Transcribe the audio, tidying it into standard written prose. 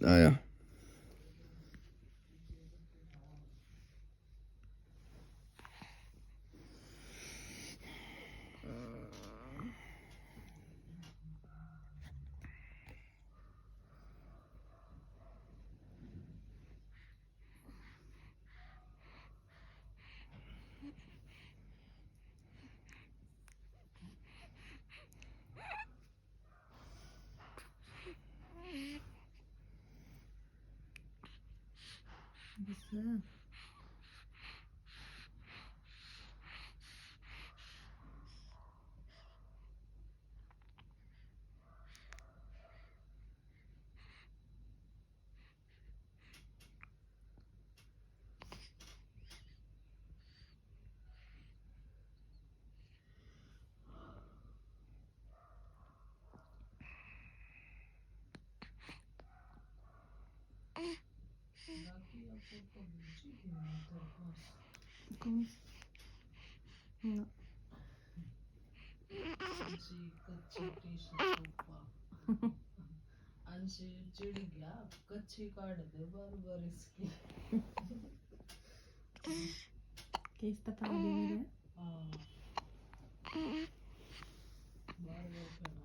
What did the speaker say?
आया। बस कौन ना कच्ची टी-शर्ट अंशी चिड गया कच्ची काढ दे बरोबर इसकी केस तथा आगे मेरे हाँ बार बार